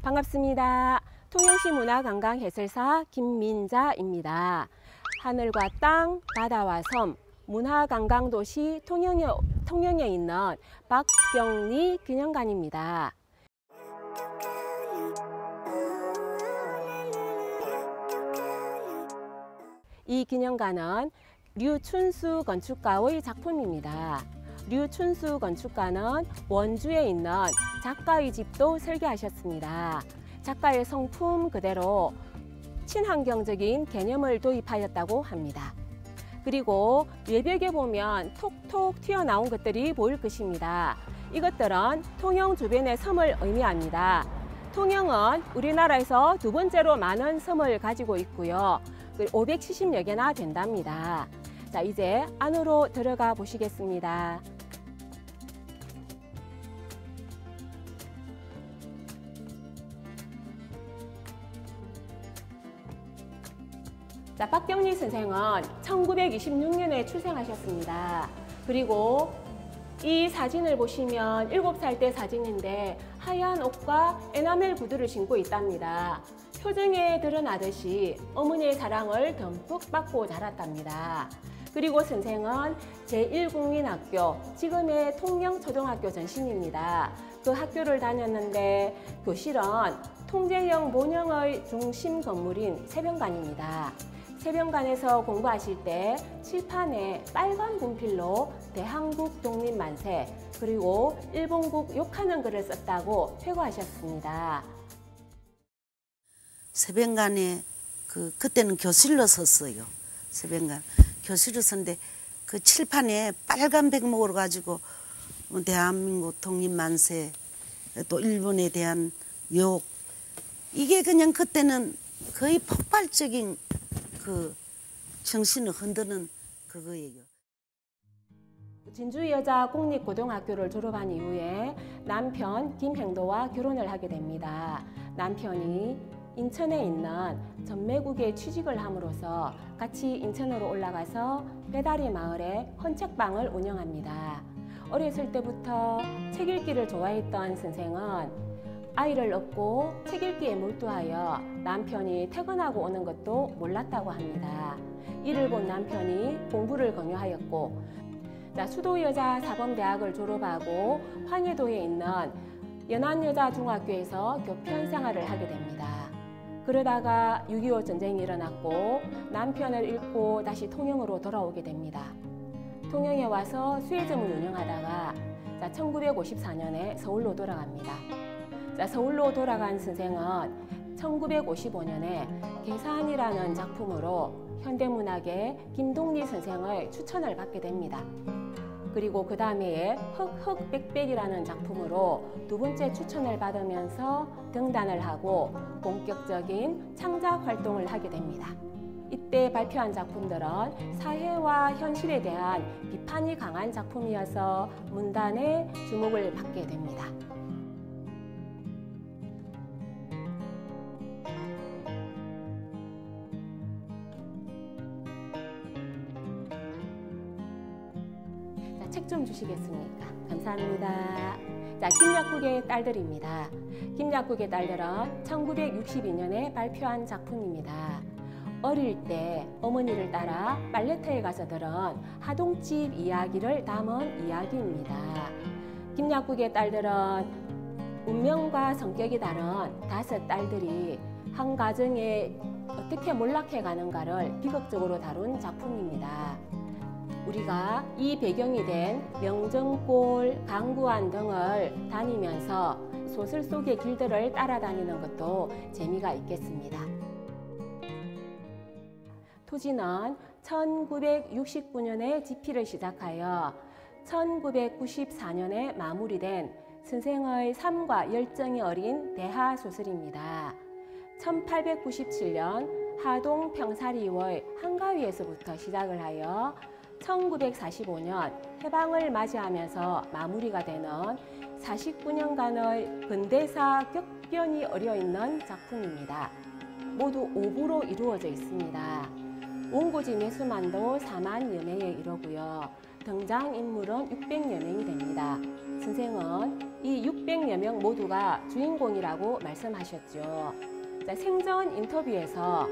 반갑습니다. 통영시 문화관광해설사 김민자입니다. 하늘과 땅, 바다와 섬, 문화관광도시 통영에 있는 박경리 기념관입니다. 이 기념관은 류춘수 건축가의 작품입니다. 류춘수 건축가는 원주에 있는 작가의 집도 설계하셨습니다. 작가의 성품 그대로 친환경적인 개념을 도입하였다고 합니다. 그리고 외벽에 보면 톡톡 튀어나온 것들이 보일 것입니다. 이것들은 통영 주변의 섬을 의미합니다. 통영은 우리나라에서 두 번째로 많은 섬을 가지고 있고요. 570여 개나 된답니다. 자, 이제 안으로 들어가 보시겠습니다. 자, 박경리 선생은 1926년에 출생하셨습니다. 그리고 이 사진을 보시면 7살 때 사진인데 하얀 옷과 에나멜 구두를 신고 있답니다. 표정에 드러나듯이 어머니의 사랑을 듬뿍 받고 자랐답니다. 그리고 선생은 제1국민학교, 지금의 통영초등학교 전신입니다. 그 학교를 다녔는데 교실은 통제형 모형의 중심 건물인 세변관입니다. 세변관에서 공부하실 때 칠판에 빨간 분필로 대한국 독립만세 그리고 일본국 욕하는 글을 썼다고 회고하셨습니다. 세변관에 그때는 교실로 썼어요. 세변관 교실로 썼는데 그 칠판에 빨간 백목으로 가지고 대한민국 독립만세 또 일본에 대한 욕 이게 그냥 그때는 거의 폭발적인 그 정신을 흔드는 그거예요. 진주여자공립고등학교를 졸업한 이후에 남편 김행도와 결혼을 하게 됩니다. 남편이 인천에 있는 전매국에 취직을 함으로써 같이 인천으로 올라가서 배다리 마을에 헌책방을 운영합니다. 어렸을 때부터 책 읽기를 좋아했던 선생은 아이를 얻고 책 읽기에 몰두하여 남편이 퇴근하고 오는 것도 몰랐다고 합니다. 이를 본 남편이 공부를 권유하였고 수도여자사범대학을 졸업하고 황해도에 있는 연안여자중학교에서 교편 생활을 하게 됩니다. 그러다가 6.25 전쟁이 일어났고 남편을 잃고 다시 통영으로 돌아오게 됩니다. 통영에 와서 수혜점을 운영하다가 1954년에 서울로 돌아갑니다. 서울로 돌아간 선생은 1955년에 계산이라는 작품으로 현대문학의 김동리 선생의 추천을 받게 됩니다. 그리고 그 다음에 흑흑빽빽이라는 작품으로 두 번째 추천을 받으면서 등단을 하고 본격적인 창작 활동을 하게 됩니다. 이때 발표한 작품들은 사회와 현실에 대한 비판이 강한 작품이어서 문단의 주목을 받게 됩니다. 책 좀 주시겠습니까? 감사합니다. 김약국의 딸들입니다. 김약국의 딸들은 1962년에 발표한 작품입니다. 어릴 때 어머니를 따라 빨래터에 가서 들은 하동집 이야기를 담은 이야기입니다. 김약국의 딸들은 운명과 성격이 다른 5 딸들이 한 가정에 어떻게 몰락해 가는가를 비극적으로 다룬 작품입니다. 우리가 이 배경이 된 명정골, 강구안 등을 다니면서 소설 속의 길들을 따라다니는 것도 재미가 있겠습니다. 토지는 1969년에 집필을 시작하여 1994년에 마무리된 선생의 삶과 열정이 어린 대하소설입니다. 1897년 하동 평사리의 한가위에서부터 시작을 하여 1945년 해방을 맞이하면서 마무리가 되는 49년간의 근대사 격변이 어려있는 작품입니다. 모두 5부로 이루어져 있습니다. 원고지 매수만도 4만여 매에 이르고요. 등장인물은 600여 명이 됩니다. 선생은 이 600여 명 모두가 주인공이라고 말씀하셨죠. 자, 생전 인터뷰에서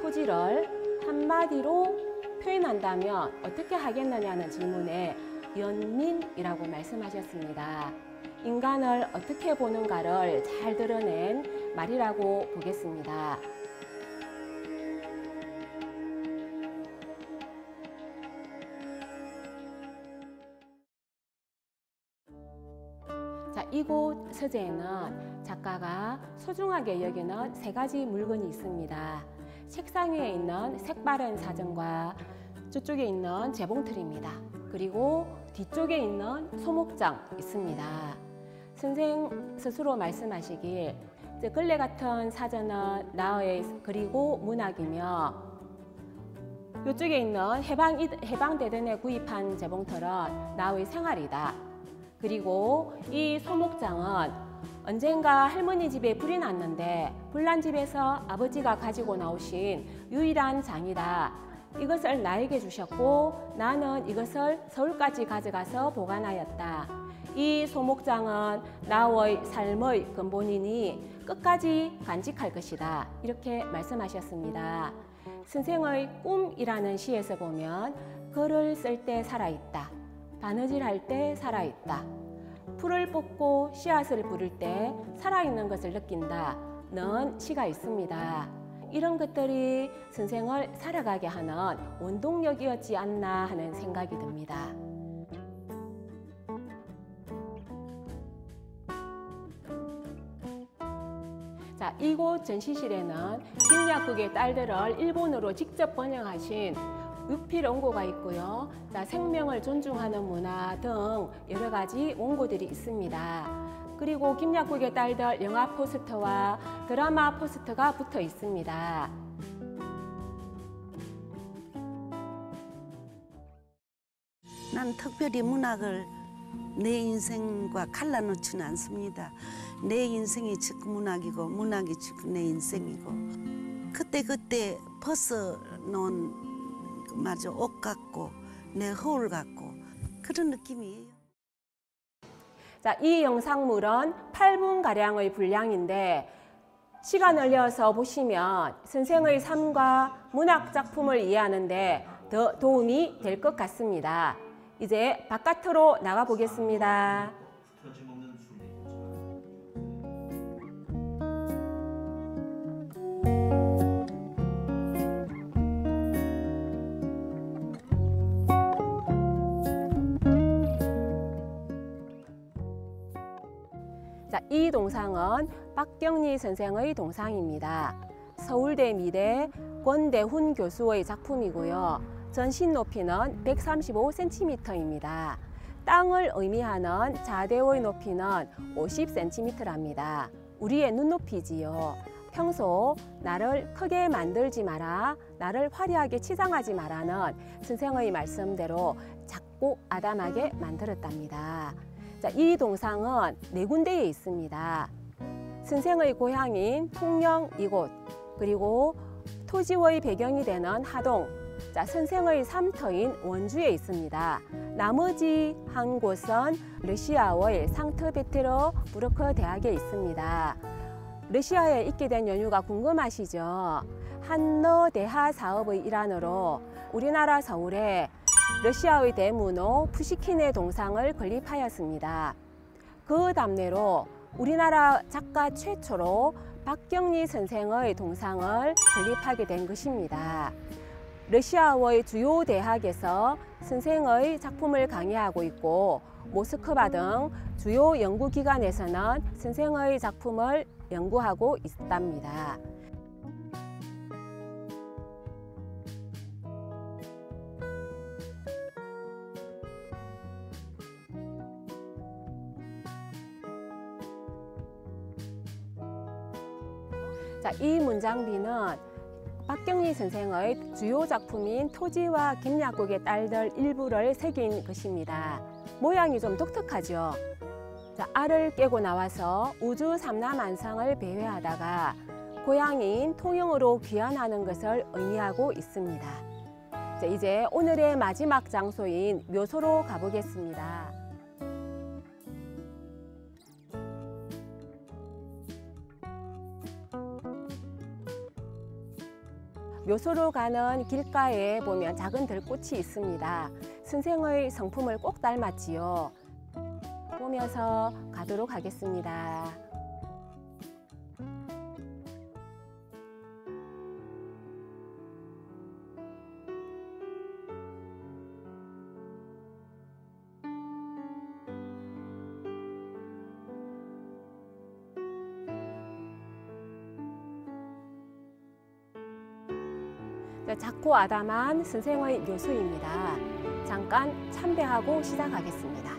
토지를 한마디로 표현한다면 어떻게 하겠느냐는 질문에 연민이라고 말씀하셨습니다. 인간을 어떻게 보는가를 잘 드러낸 말이라고 보겠습니다. 자, 이곳 서재에는 작가가 소중하게 여기는 3가지 물건이 있습니다. 책상 위에 있는 색바른 사전과 저쪽에 있는 재봉틀입니다. 그리고 뒤쪽에 있는 소목장 있습니다. 선생 스스로 말씀하시길 근래 같은 사전은 나의 그리고 문학이며 이쪽에 있는 해방대전에 구입한 재봉틀은 나의 생활이다. 그리고 이 소목장은 언젠가 할머니 집에 불이 났는데 불난 집에서 아버지가 가지고 나오신 유일한 장이다. 이것을 나에게 주셨고 나는 이것을 서울까지 가져가서 보관하였다. 이 소목장은 나의 삶의 근본이니 끝까지 간직할 것이다. 이렇게 말씀하셨습니다. 선생의 꿈이라는 시에서 보면 글을 쓸 때 살아있다. 바느질할 때 살아있다. 풀을 뽑고 씨앗을 부를 때 살아있는 것을 느낀다는 시가 있습니다. 이런 것들이 선생을 살아가게 하는 원동력이었지 않나 하는 생각이 듭니다. 자, 이곳 전시실에는 김약국의 딸들을 일본어로 직접 번역하신 유필 원고가 있고요. 자, 생명을 존중하는 문화 등 여러 가지 원고들이 있습니다. 그리고 김약국의 딸들 영화 포스터와 드라마 포스터가 붙어 있습니다. 난 특별히 문학을 내 인생과 갈라놓지는 않습니다. 내 인생이 즉 문학이고 문학이 즉 내 인생이고 그때 벗어놓은 마저 옷 같고 내 허울 같고 그런 느낌이에요. 자, 이 영상물은 8분가량의 분량인데 시간을 내어서 보시면 선생의 삶과 문학 작품을 이해하는 데 더 도움이 될 것 같습니다. 이제 바깥으로 나가 보겠습니다. 자, 이 동상은 박경리 선생의 동상입니다. 서울대 미대 권대훈 교수의 작품이고요. 전신 높이는 135cm입니다. 땅을 의미하는 자대의 높이는 50cm랍니다. 우리의 눈높이지요. 평소 나를 크게 만들지 마라, 나를 화려하게 치장하지 마라는 선생의 말씀대로 작고 아담하게 만들었답니다. 자, 이 동상은 4군데에 있습니다. 선생의 고향인 통영 이곳, 그리고 토지의 배경이 되는 하동, 자, 선생의 삶터인 원주에 있습니다. 나머지 한 곳은 러시아의 상트페테르부르크 대학에 있습니다. 러시아에 있게 된 연유가 궁금하시죠? 한러 대하 사업의 일환으로 우리나라 서울에 러시아의 대문호 푸시킨의 동상을 건립하였습니다. 그 답례로 우리나라 작가 최초로 박경리 선생의 동상을 건립하게 된 것입니다. 러시아의 주요 대학에서 선생의 작품을 강의하고 있고 모스크바 등 주요 연구기관에서는 선생의 작품을 연구하고 있답니다. 자, 이 문장비는 박경리 선생의 주요 작품인 토지와 김약국의 딸들 일부를 새긴 것입니다. 모양이 좀 독특하죠. 자, 알을 깨고 나와서 우주 삼라만상을 배회하다가 고향인 통영으로 귀환하는 것을 의미하고 있습니다. 자, 이제 오늘의 마지막 장소인 묘소로 가보겠습니다. 묘소로 가는 길가에 보면 작은 들꽃이 있습니다. 선생의 성품을 꼭 닮았지요. 보면서 가도록 하겠습니다. 작고 아담한 선생의 묘소입니다. 잠깐 참배하고 시작하겠습니다.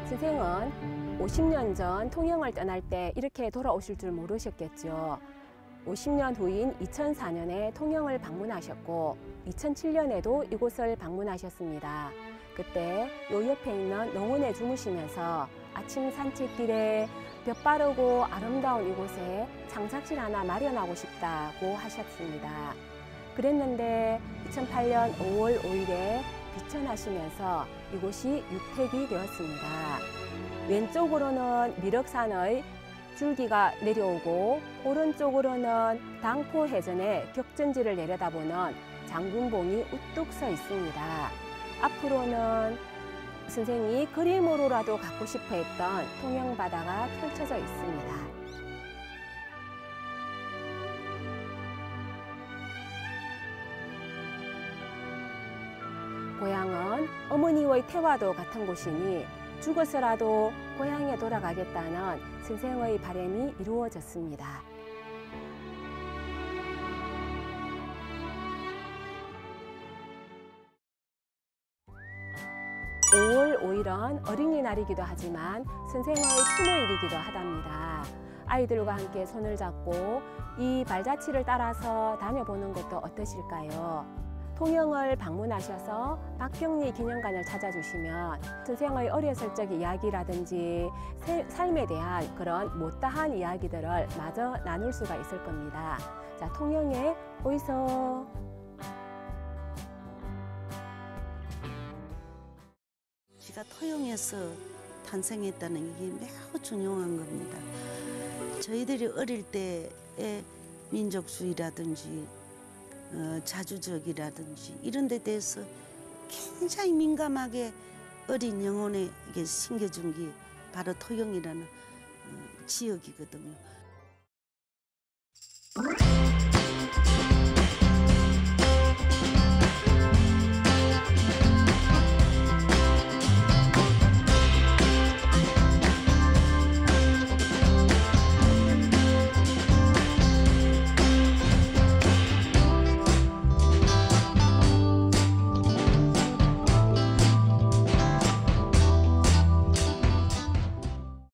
선생은 50년 전 통영을 떠날 때 이렇게 돌아오실 줄 모르셨겠죠. 50년 후인 2004년에 통영을 방문하셨고 2007년에도 이곳을 방문하셨습니다. 그때 요 옆에 있는 농원에 주무시면서 아침 산책길에 볕 바르고 아름다운 이곳에 장작실 하나 마련하고 싶다고 하셨습니다. 그랬는데 2008년 5월 5일에 비천하시면서 이곳이 유택이 되었습니다. 왼쪽으로는 미륵산의 줄기가 내려오고 오른쪽으로는 당포해전의 격전지를 내려다보는 장군봉이 우뚝 서 있습니다. 앞으로는 선생이 그림으로라도 갖고 싶어 했던 통영바다가 펼쳐져 있습니다. 고향은 어머니의 태화도 같은 곳이니 죽어서라도 고향에 돌아가겠다는 선생의 바람이 이루어졌습니다. 5월 5일은 어린이날이기도 하지만 선생의 추모일이기도 하답니다. 아이들과 함께 손을 잡고 이 발자취를 따라서 다녀보는 것도 어떠실까요? 통영을 방문하셔서 박경리 기념관을 찾아주시면 선생의 어렸을 적 이야기라든지 삶에 대한 그런 못다한 이야기들을 마저 나눌 수가 있을 겁니다. 자, 통영에 오이소. 제가 토영에서 탄생했다는 게 매우 중요한 겁니다. 저희들이 어릴 때의 민족주의라든지 자주적이라든지 이런 데 대해서 굉장히 민감하게 어린 영혼에게 심겨준 게 바로 토영이라는 지역이거든요.